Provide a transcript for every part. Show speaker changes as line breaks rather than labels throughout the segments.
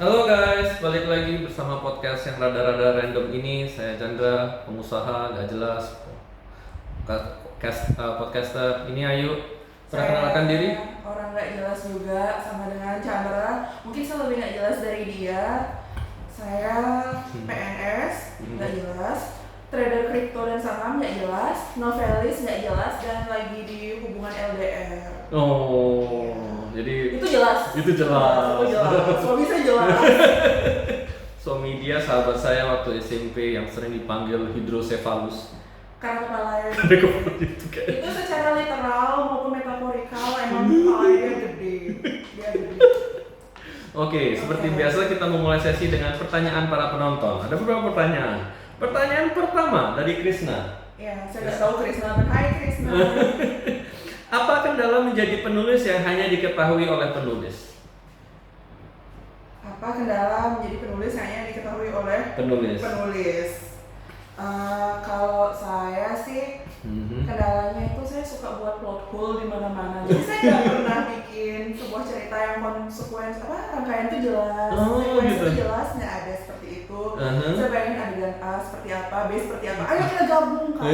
Halo guys, balik lagi bersama podcast yang rada-rada random ini. Saya Chandra, pengusaha gak jelas, podcaster. Ini Ayu, perkenalkan diri.
Orang gak jelas juga, sama dengan Chandra. Mungkin saya lebih gak jelas dari dia. Saya PNS, gak jelas. Trader kripto dan saham gak jelas. Novelis gak jelas, dan lagi di hubungan LDR.
Jadi
Itu jelas.
Itu jelas.
Suami saya jelas.
Suami dia sahabat saya waktu SMP yang sering dipanggil hidrosefalus.
Karena kepalanya
Ada kepala itu kayak.
itu secara literal maupun metaforikal emang kepalanya gede. Dia gede.
Oke, seperti biasa kita memulai sesi dengan pertanyaan para penonton. Ada beberapa pertanyaan. Pertanyaan pertama dari Krisna.
Ya, saya nggak tahu Krisna. Hai Krisna.
Apa kendala menjadi penulis yang hanya diketahui oleh penulis?
Apa kendala menjadi penulis yang hanya diketahui oleh
Penulis.
Kalau saya sih kendalanya itu saya suka buat plot hole di mana-mana. Jadi saya nggak pernah bikin sebuah cerita yang rangkaian itu jelas, sekuensi
gitu.
itu jelas, nggak ada seperti itu. Saya bayangin adegan A seperti apa, B seperti apa. Ayo kita gabungkan.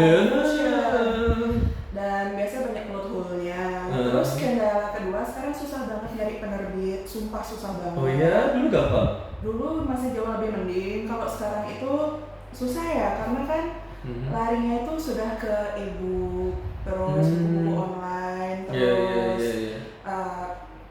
Dan biasanya banyak plot hole-nya. Terus kendala kedua, sekarang susah banget nyari penerbit, sumpah susah banget.
Oh iya, dulu gampang.
Dulu masih jauh lebih mending, kalau sekarang itu susah ya, karena kan larinya itu sudah ke e-book, terus buku online, terus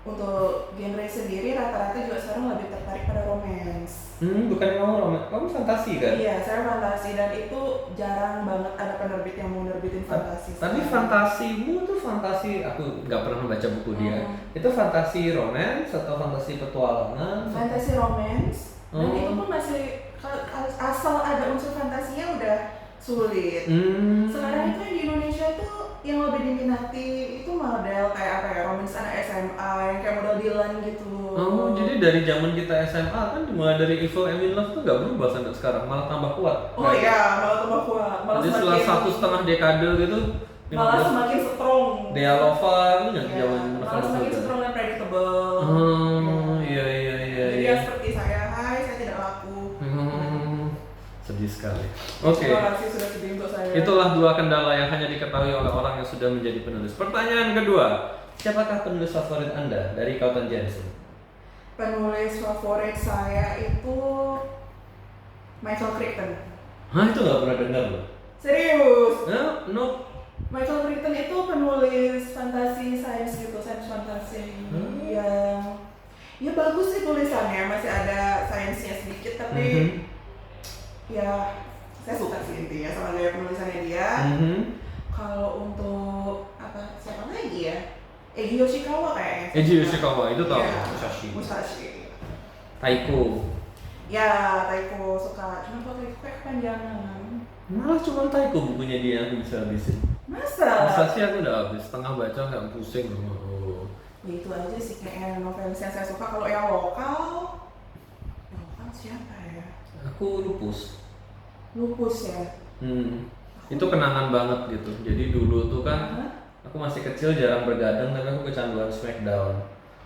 untuk genre sendiri rata-rata juga sekarang lebih tertarik pada romance.
Bukan yang mau romance, kamu fantasi kan?
Iya, saya fantasi, dan itu jarang banget ada penerbit yang mau nerbitin fantasi.
Tapi fantasimu tuh fantasi, aku nggak pernah membaca buku dia. Itu fantasi romance atau fantasi petualangan?
Fantasi romance, dan itu pun masih asal ada unsur fantasinya udah sulit. Sekarang itu di Indonesia tuh yang lebih diminati itu model kayak apa ya, romance anak SMA yang kayak model Dylan gitu.
Oh, jadi dari zaman kita SMA kan mulai dari Evil and in Love tuh nggak berubah sampai sekarang, malah tambah kuat.
Oh iya, malah tambah kuat.
Jadi setelah 1,5 dekade gitu,
malah semakin strong.
Dealova itu yang zaman
malah semakin strong dan predictable.
Iya.
Jadi ya seperti saya, hai saya tidak laku.
Sedih sekali. Oke.
Terima kasih sudah sedih untuk saya.
Itulah dua kendala yang hanya diketahui oleh orang yang sudah menjadi penulis. Pertanyaan kedua, siapakah penulis favorit Anda dari Cotton Jensen?
Penulis favorit saya itu Michael Crichton.
Hah, itu nggak pernah dengar loh.
Serius?
No.
Michael Crichton itu penulis fantasi sains gitu, sains fantasi yang ya bagus sih tulisannya, masih ada sainsnya sedikit tapi ya saya suka sih intinya sama gaya penulisannya dia. Kalau untuk siapa lagi ya? Eiji Yoshikawa kayaknya.
Eiji Yoshikawa itu tahu.
Ya,
Musashi. Taiko.
Ya, Taiko suka. Cuma kalau Taiko kayak kepanjangan.
Malah cuma Taiko bukunya dia yang aku bisa habisin.
Masa?
Musashi aku udah habis, setengah baca nggak pusing loh.
Ya itu aja sih kayaknya novelis yang saya suka. Kalau yang lokal siapa ya?
Aku Lupus
ya?
Itu kenangan banget gitu. Jadi dulu tuh kan aku masih kecil jarang bergadang, tapi aku kecanduan Smackdown.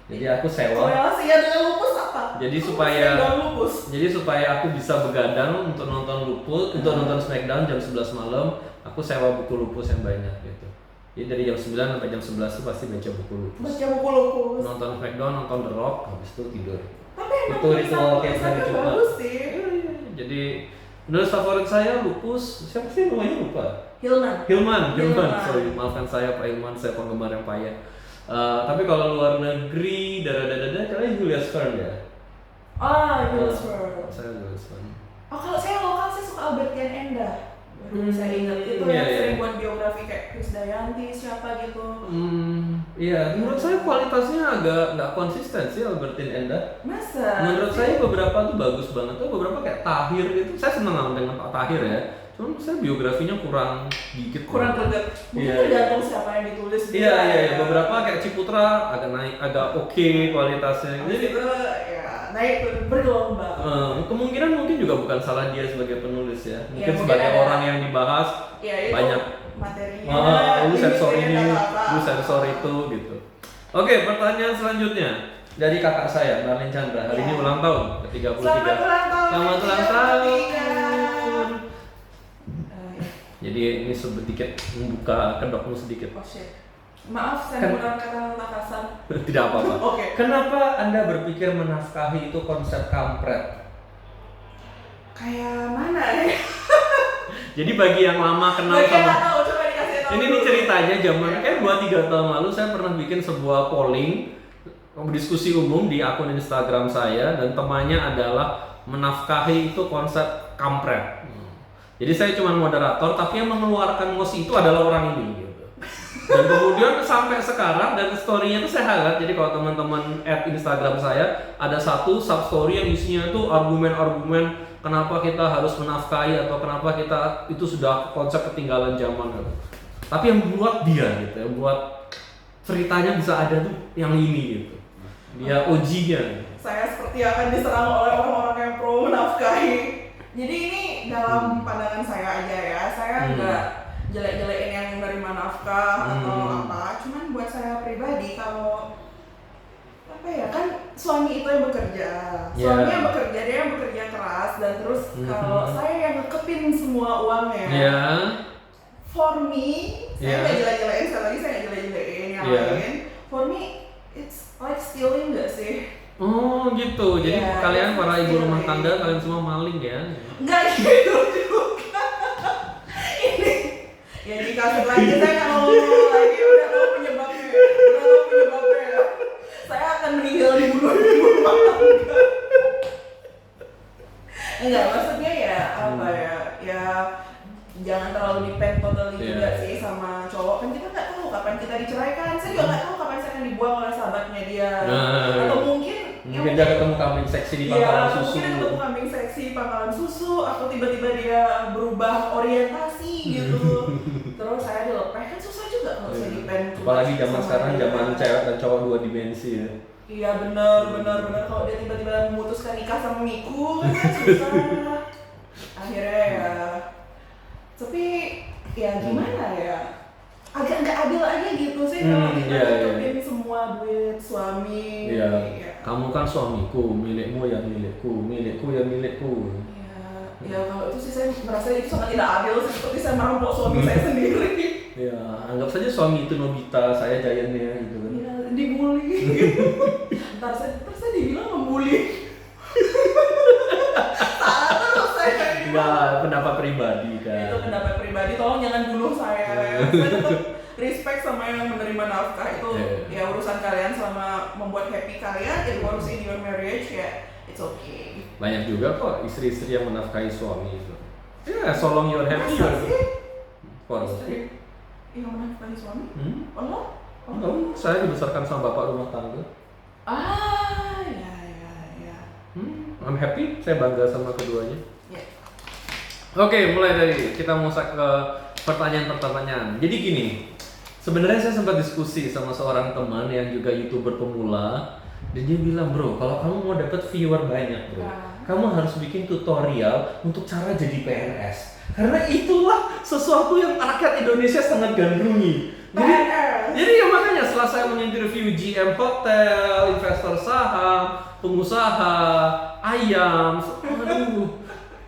Jadi aku sewa.
Korelasinya dengan Lupus apa?
Jadi supaya aku bisa begadang untuk nonton Lupus, untuk nonton Smackdown jam 11 malam, aku sewa buku Lupus yang banyak gitu. Jadi dari jam 9 sampai jam 11 tuh pasti baca buku Lupus. Nonton Smackdown, nonton The Rock, habis itu tidur.
Tapi
itu ritual tiap hari Jumat.
Bagus sih.
Jadi penulis favorit saya Lupus, siapa sih namanya lupa?
Hilman.
Sorry, maafkan saya Pak Hilman, saya penggemar yang payah. Tapi kalau luar negeri, kalian Julius Verne ya?
Julius Verne.
Saya Julius Verne.
Kalau saya lokal saya suka Albertian Endah. Saya ingat itu yang sering buat biografi kayak Krisdayanti siapa gitu.
Iya, menurut saya kualitasnya agak nggak konsisten sih Albertine Endah.
Masa?
Menurut saya beberapa tuh bagus banget, tuh beberapa kayak Tahir gitu. Saya senang dengan Pak Tahir ya. Cuma saya biografinya kurang dikit.
Kurang greget. Mungkin tergantung siapa yang ditulis.
Iya. Beberapa kayak Ciputra agak oke kualitasnya.
Jadi itu ya naik bergelombang.
Kemungkinan mungkin juga bukan salah dia sebagai penulis ya. Mungkin
Ya,
sebagai
ada,
orang yang dibahas banyak
materinya.
lu sensor ini, lu sensor itu gitu. Oke, pertanyaan selanjutnya. dari kakak saya, Marlin Chandra. Hari ini ulang tahun ke-33.
Selamat ulang tahun.
Selamat ulang tahun.
Ya.
Jadi ini sedikit membuka kedokmu sedikit.
Oh shit. Maaf, saya menggunakan kata kasar.
Tidak apa-apa.
Oke.
Kenapa Anda berpikir menafkahi itu konsep kampret?
Kayak mana ya?
Jadi bagi yang lama kenal
Bagi yang
sama
nggak tahu, coba dikasih tahu.
ini
dulu.
ceritanya zaman 2-3 tahun lalu saya pernah bikin sebuah polling diskusi umum di akun Instagram saya dan temanya adalah menafkahi itu konsep kampret. Jadi saya cuma moderator tapi yang mengeluarkan mosi itu adalah orang ini gitu. Dan kemudian sampai sekarang dan story-nya itu saya highlight. Jadi kalau teman-teman add Instagram saya ada satu sub story yang isinya itu argumen-argumen kenapa kita harus menafkahi atau kenapa kita itu sudah konsep ketinggalan zaman gitu. Tapi yang buat dia gitu, yang buat ceritanya bisa ada tuh yang ini gitu. Dia OG-nya.
Saya seperti akan diserang oleh orang-orang yang pro menafkahi. Jadi ini dalam pandangan saya aja ya. Saya nggak jelek-jelekin yang menerima nafkah atau apa. Cuman buat saya pribadi kalau apa ya kan suami itu yang bekerja, suami yang bekerja, dia yang bekerja keras dan terus kalau saya yang ngekepin semua uangnya, for me, saya nggak jelek-jelekin, sekali lagi saya nggak jelek-jelekin yang lain, for me it's like stealing nggak sih?
Oh gitu, jadi kalian para ibu rumah tangga kalian semua maling ya?
Nggak gitu juga. Ini ya dikasih lagi saya nggak mau ngomong lagi, udah tahu penyebabnya, saya akan meninggal dibunuh di rumah tangga. Enggak, maksudnya ya apa ya jangan terlalu depend totally juga sih sama cowok, kan kita nggak tahu kapan kita diceraikan, saya juga nggak tahu kapan saya akan dibuang oleh sahabatnya dia, atau mungkin
dia ketemu kambing seksi di pangkalan susu,
mungkin ketemu kambing seksi di pangkalan susu, atau tiba-tiba dia berubah orientasi gitu, terus saya dilepeh, kan susah juga kalau saya depend.
Apalagi zaman sekarang zaman cewek dan cowok 2 dimensi ya.
Iya benar kalau dia tiba-tiba memutuskan nikah sama Miku kan susah. Akhirnya ya, tapi ya gimana ya, agak nggak adil aja gitu sih kalau kita tutupin semua duit suami.
Kamu kan suamiku, milikmu ya milikku, milikku ya milikku.
Ya kalau itu sih saya merasa itu sangat tidak adil, seperti saya merampok suami saya sendiri.
Ya anggap saja suami itu Nobita, saya Giant-nya gitu kan.
Ya dibully gitu. Ntar saya dibilang membuli. Salah terus saya.
Enggak, pendapat pribadi kan.
Itu pendapat pribadi, tolong jangan bunuh saya. Saya tetap respect sama yang menerima nafkah itu. Ya urusan kalian selama membuat happy kalian, it works in your marriage ya, it's okay.
Banyak juga kok istri-istri yang menafkahi suami itu. Ya, so long you're happy.
Masa sih?
Istri
yang menafkahi suami? Allah?
Saya dibesarkan sama bapak rumah tangga.
Ya.
I'm happy, saya bangga sama keduanya.
Yeah.
Oke, mulai dari kita masuk ke pertanyaan-pertanyaan. Jadi gini, sebenarnya saya sempat diskusi sama seorang teman yang juga YouTuber pemula, dan dia bilang, bro, kalau kamu mau dapat viewer banyak, bro, kamu harus bikin tutorial untuk cara jadi PNS. Karena itulah sesuatu yang rakyat Indonesia sangat gandrungi. Jadi ya makanya setelah saya menginterview GM hotel, investor saham, pengusaha, ayam,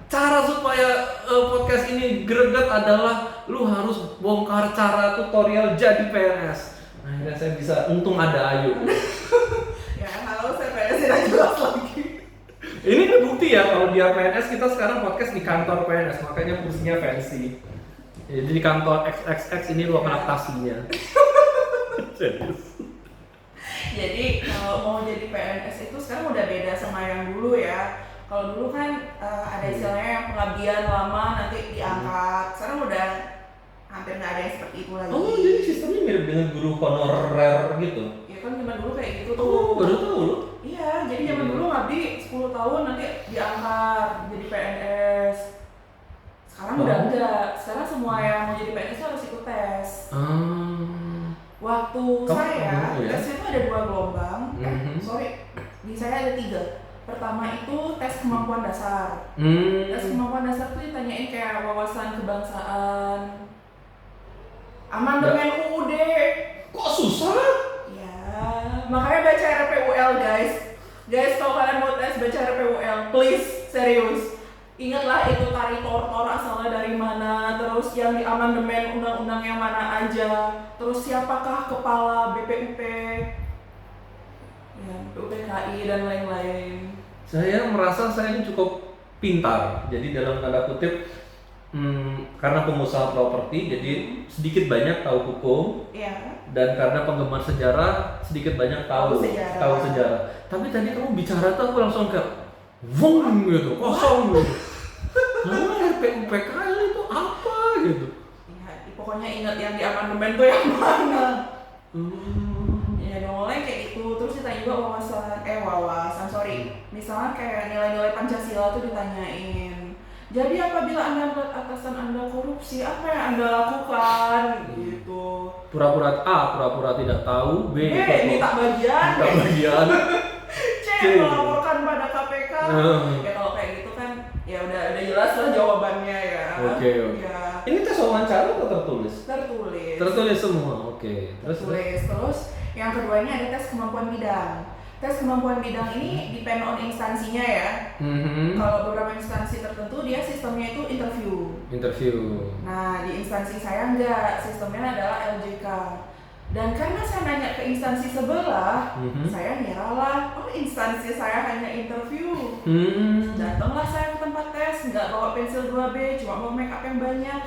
cara supaya podcast ini greget adalah lu harus bongkar cara tutorial jadi PNS. Akhirnya saya bisa, untung ada Ayu.
Ya halo, saya PNS tidak jelas lagi.
Ini terbukti ya kalau dia PNS, kita sekarang podcast di kantor PNS, makanya kursinya fancy. Jadi di kantor XXX ini ruangan aktasinya.
Jadi kalau mau jadi PNS itu sekarang udah beda sama yang dulu ya. Kalau dulu kan ada istilahnya yang pengabdian lama nanti diangkat. Sekarang udah hampir nggak ada yang seperti itu lagi.
Oh, jadi sistemnya mirip dengan guru honorer gitu?
Ya kan zaman dulu kayak gitu tuh.
Oh, baru tahu lu?
Iya, jadi zaman dulu ngabdi 10 tahun nanti diangkat jadi PNS. Sekarang udah enggak. Sekarang semua yang mau jadi PNS harus ikut tes. Waktu saya, tesnya itu ada 2 gelombang. Di saya ada 3. Pertama itu tes kemampuan dasar. Tes kemampuan dasar tuh ditanyain kayak wawasan kebangsaan, amandemen UUD.
Kok susah?
Ya, Makanya baca RPUL guys. Guys, kalau kalian mau tes baca RPUL, please, serius. Ingatlah itu tari tortor asalnya dari mana, terus yang di amandemen undang-undang yang mana aja, terus siapakah kepala BPUP, ya, BPUPKI dan lain-lain.
Saya merasa saya ini cukup pintar, jadi dalam tanda kutip karena pengusaha properti, jadi sedikit banyak tahu hukum,
Iya.
dan karena penggemar sejarah sedikit banyak tahu sejarah. Tapi tadi kamu bicara tuh aku langsung kayak wong gitu, kosong gitu. Nah, RPUPKI itu apa gitu?
Ya, pokoknya ingat yang di amandemen tuh yang mana. Ya mulai kayak gitu, terus ditanya juga wawasan, misalnya kayak nilai-nilai Pancasila tuh ditanyain. Jadi apabila Anda melihat atasan Anda korupsi, apa yang Anda lakukan? Gitu.
Pura-pura A, pura-pura tidak tahu. B,
minta bagian. C, melaporkan pada KPK. Ya kalau kayak gitu kan, ya udah jelas lah jawabannya ya.
Oke.
Ya.
Ini tes wawancara atau tertulis?
Tertulis.
Tertulis semua, oke.
Terus yang keduanya ada tes kemampuan bidang. Tes kemampuan bidang ini depend on instansinya ya. Kalau beberapa instansi tertentu dia sistemnya itu interview. Nah di instansi saya enggak, sistemnya adalah LJK. Dan karena saya nanya ke instansi sebelah, saya ngira lah, oh instansi saya hanya interview. Datanglah saya ke tempat tes, nggak bawa pensil 2B, cuma bawa make up yang banyak.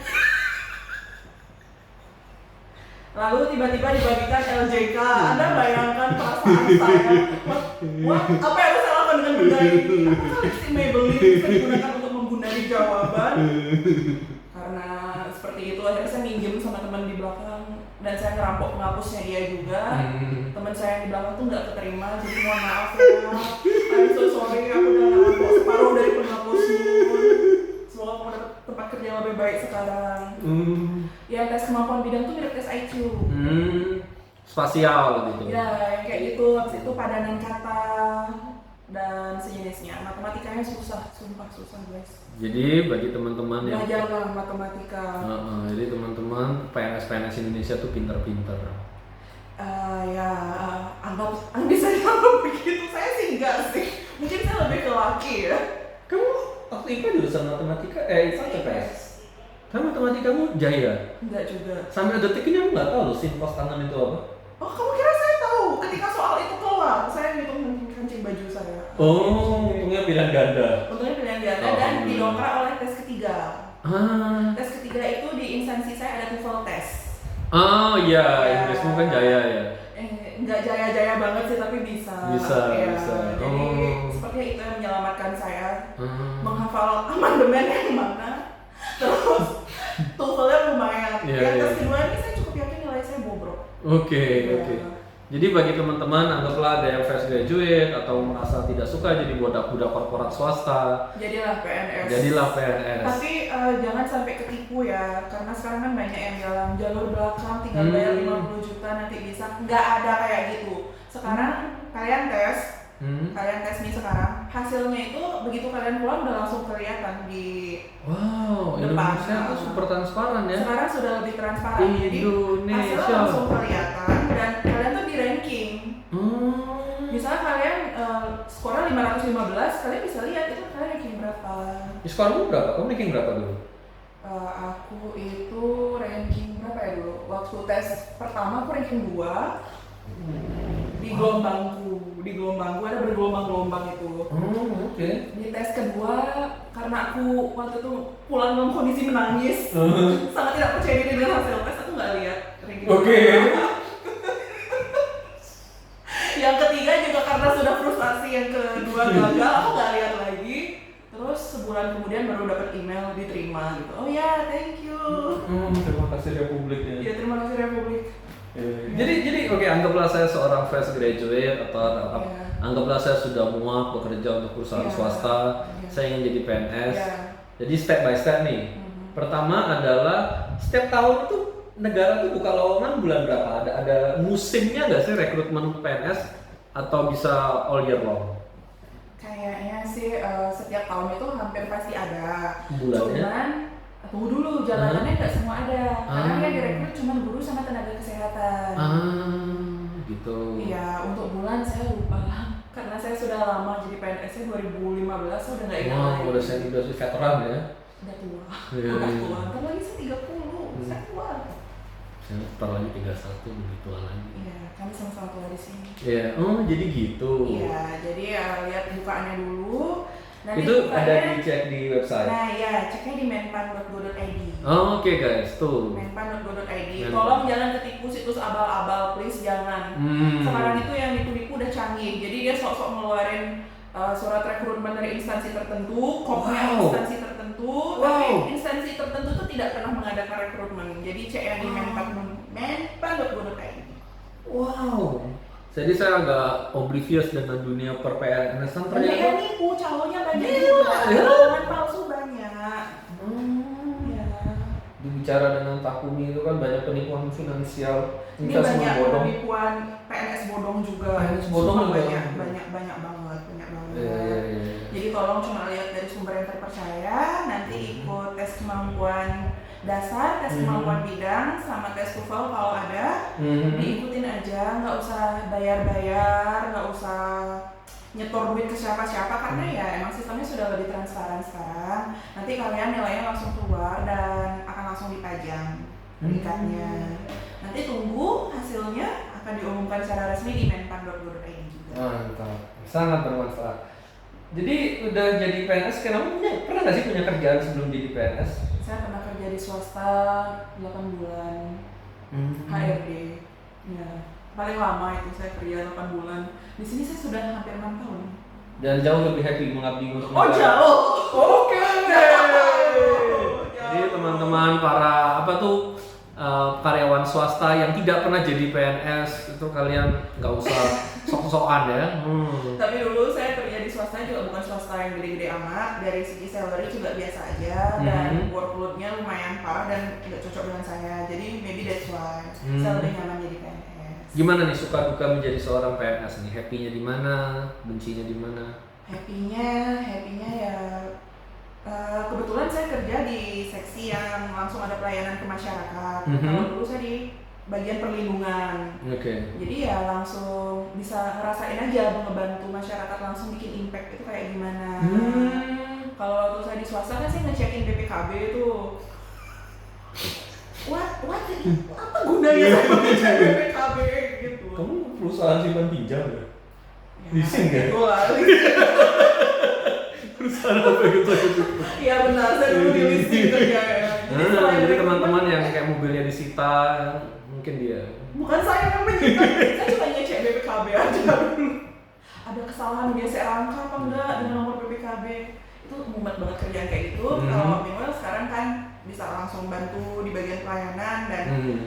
Lalu tiba-tiba dibagikan LJK. Anda bayangkan perasaan saya. Apa yang harus saya lakukan dengan benda ini? Apakah lipstick Maybelline bisa digunakan untuk membenahi jawaban? Karena seperti itu akhirnya saya minjem sama teman di belakang dan saya ngerampok penghapusnya dia juga. Teman saya yang di belakang tuh nggak keterima, jadi mohon maaf ya. I'm so sorry, aku udah ngerampok separuh dari penghapusnya. Semoga kamu dapat tempat kerja yang lebih baik sekarang. Yang tes kemampuan bidang tuh mirip tes IQ.
Spasial gitu.
Ya, yang kayak gitu. Habis itu padanan kata dan sejenisnya. Matematikanya susah, sumpah susah guys.
Jadi bagi teman-teman yang
belajarlah matematika.
Jadi teman-teman PNS Indonesia tuh pintar-pintar.
Anggap bisa dianggap begitu. Saya sih enggak sih. Mungkin saya lebih ke laki ya.
Kamu waktu IPA jurusan matematika, IPS. Kan matematikamu jaya?
Enggak juga.
Sampai detik ini aku nggak tahu loh sin cos kanan itu apa.
Oh, kamu kira saya tahu? Ketika soal itu keluar, saya ngitung kancing baju saya.
Oh, untungnya pilihan ganda.
Untungnya pilihan ganda dan didongkrak oleh tes ketiga. Tes ketiga itu di instansi saya ada TOEFL test.
Oh iya, Inggrismu kan jaya ya.
Enggak jaya-jaya banget sih, tapi bisa.
Bisa.
Jadi sepertinya itu yang menyelamatkan saya menghafal amandemen yang mana. Terus TOEFL-nya lumayan. Yang tes kedua ini saya cukup yakin nilai saya bobrok.
Oke. Jadi bagi teman-teman, anggaplah ada yang fresh graduate atau merasa tidak suka jadi budak-budak korporat swasta,
jadilah PNS.
Tapi
jangan sampai ketipu ya, karena sekarang kan banyak yang bilang jalur belakang tinggal bayar 50 juta nanti bisa. Nggak ada kayak gitu. Sekarang kalian tes nih sekarang, hasilnya itu begitu kalian pulang udah langsung kelihatan di depan.
Indonesia itu super transparan ya.
Sekarang sudah lebih transparan, jadi hasilnya langsung kelihatan dan kalian tuh di ranking. Misalnya kalian skornya 515, kalian bisa lihat itu kalian ranking berapa.
Skormu berapa? Kamu ranking berapa dulu?
Aku itu ranking berapa ya dulu? Waktu tes pertama aku ranking 2. Di gelombangku ada bergelombang-gelombang itu.
Oke.
Di tes kedua karena aku waktu itu pulang dalam kondisi menangis, sangat tidak percaya diri dengan hasil tes, aku nggak lihat ranking. Yang ketiga juga karena sudah frustasi yang kedua gagal, aku nggak lihat lagi. Terus sebulan kemudian baru dapat email diterima gitu. Oh ya, thank you.
Terima kasih Republik ya.
Iya, terima kasih Republik.
Jadi oke, anggaplah saya seorang fresh graduate atau anggaplah saya sudah muak bekerja untuk perusahaan swasta, saya ingin jadi PNS. Jadi step by step nih. Pertama adalah setiap tahun itu negara tuh buka lowongan bulan berapa? Ada musimnya nggak sih rekrutmen PNS atau bisa all year long?
Kayaknya sih setiap tahun itu hampir pasti ada.
Bulannya?
Cuman tunggu dulu, jalanannya nggak semua ada. Karena yang direkrut cuma guru sama tenaga kesehatan.
gitu.
Iya, untuk bulan saya lupa lah. Karena saya sudah lama jadi PNS-nya 2015, saya udah nggak ingat lagi.
Udah veteran ya.
Udah tua.
Iya,
Udah
iya.
tua. Kan lagi saya 30, saya tua.
Saya ntar lagi 31 begitu lagi.
Iya, kami sama-sama tua di sini.
Iya, jadi gitu.
Iya, jadi ya lihat bukaannya dulu. Nanti
Itu
bukaannya,
ada dicek di website.
Nah ya, ceknya di menpan.go.id.
Oke guys, tuh.
Menpan.go.id.
Menpan.
Tolong jangan ketipu situs abal-abal, please jangan. Sekarang itu yang nipu-nipu udah canggih. Jadi dia sok-sok ngeluarin surat rekrutmen dari instansi tertentu, kopinya
Wow.
instansi tertentu,
Wow.
tapi instansi tertentu itu tidak pernah mengadakan rekrutmen. Jadi cek yang di menpan.go.id.
Wow. Jadi saya agak oblivious dengan dunia per PNS-an
Banyak yang
ternyata.
nipu, calonnya banyak
Gila,
juga.
ya.
Lowongan palsu banyak. Ya.
Bicara dengan Takumi itu kan banyak penipuan finansial,
Ini
investasi
banyak
bodong.
penipuan PNS bodong juga.
PNS bodong
Sumpah
juga.
banyak banget.
Iya.
Jadi tolong cuma lihat dari sumber yang terpercaya, nanti ikut tes kemampuan dasar, tes kemampuan bidang, sama tes TOEFL kalau ada. Diikutin aja, nggak usah bayar-bayar, nggak usah nyetor duit ke siapa-siapa karena ya emang sistemnya sudah lebih transparan sekarang. Nanti kalian nilainya langsung keluar dan akan langsung dipajang peringkatnya. Nanti tunggu hasilnya akan diumumkan secara resmi di menpan.go.id juga.
Mantap, sangat bermanfaat. Jadi udah jadi PNS, kenapa pernah nggak sih punya kerjaan sebelum jadi PNS?
Saya pernah kerja di swasta 8 bulan, HRD. Ya, paling lama itu saya kerja 8 bulan. Di sini saya sudah hampir 6 tahun.
Dan jauh lebih happy mengabdi untuk
Oh
negara.
jauh.
Oke.
Jauh.
Jadi teman-teman para karyawan swasta yang tidak pernah jadi PNS itu kalian nggak usah sok-sokan ya.
Tapi dulu saya kerja di swasta juga bukan swasta yang gede-gede amat. Dari segi salary juga biasa aja dan workload-nya lumayan parah dan tidak cocok dengan saya. Jadi maybe that's why saya lebih nyaman jadi PNS.
Gimana nih suka duka menjadi seorang PNS nih? Happy-nya di mana? Bencinya di mana?
Happy-nya ya kebetulan saya kerja di seksi yang langsung ada pelayanan ke masyarakat. Kalau dulu saya di bagian perlindungan.
Oke.
Jadi ya langsung bisa ngerasain aja ngebantu masyarakat, langsung bikin impact itu kayak gimana. Kalau waktu saya di swasta kan saya ngecekin BPKB itu. Apa gunanya saya ngecek BPKB gitu?
Kamu perusahaan simpan pinjam ya? Leasing ya?
Itu lah.
Perusahaan apa gitu?
Iya benar, saya dulu di leasing kerja ya.
Jadi teman-teman yang kayak mobilnya disita, mungkin dia.
Bukan saya yang menyita, saya cuma ngecek BPKB aja dulu. Ada kesalahan dia saya rangka apa enggak dengan nomor BPKB. Itu mumet banget kerjaan kayak gitu. Kalau Minimal sekarang kan bisa langsung bantu di bagian pelayanan dan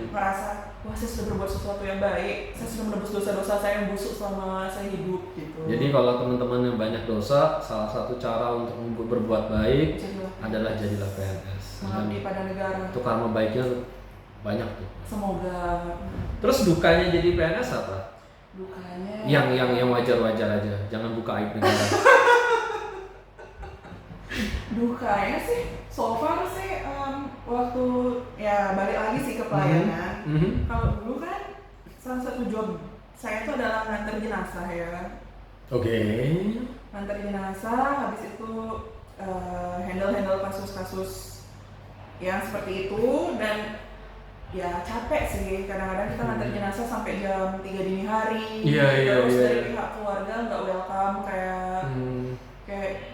merasa wah saya sudah berbuat sesuatu yang baik, saya sudah menebus dosa-dosa saya yang busuk selama saya hidup gitu.
Jadi kalau teman-teman yang banyak dosa, salah satu cara untuk berbuat baik adalah jadilah PNS.
Mengabdi pada negara.
Itu karma baiknya banyak tuh.
Semoga.
Terus dukanya jadi PNS apa?
Dukanya.
Yang wajar-wajar aja, jangan buka aib negara.
Dukanya sih, so far sih waktu ya balik lagi sih ke pelayanan. Kalau dulu kan salah satu job saya itu adalah nganter jenazah ya.
Oke.
Nganter jenazah, habis itu handle kasus-kasus yang seperti itu dan ya capek sih. Kadang-kadang kita nganter jenazah sampai jam 3 dini hari. Terus dari pihak keluarga nggak welcome kayak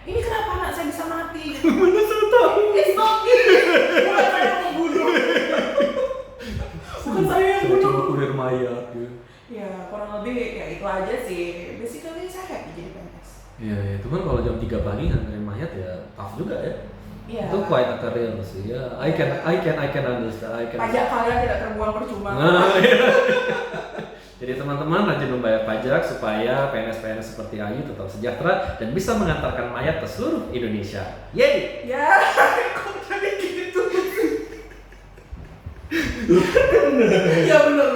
ini kenapa anak saya bisa mati?
Mana saya tahu?
It's not me. Bukan saya yang membunuh. Bukan saya yang
Cuma
membunuh.
kurir mayat gitu.
Ya kurang lebih ya itu aja sih. Basically saya happy jadi PNS.
Iya, itu kan kalau jam 3 pagi nganterin mayat ya tough juga ya.
Iya.
Itu quite a career sih ya. I can understand.
Pajak kalian tidak terbuang percuma.
Nah, iya. Jadi teman-teman rajin membayar pajak supaya PNS-PNS seperti Ayu tetap sejahtera dan bisa mengantarkan mayat ke seluruh Indonesia. Yeay!
Ya, kok jadi gitu? Ya benar.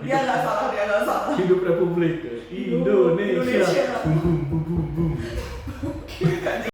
Dia nggak salah.
Hidup Republik Indonesia.
Indonesia.
Bum, bum, bum, bum, bum.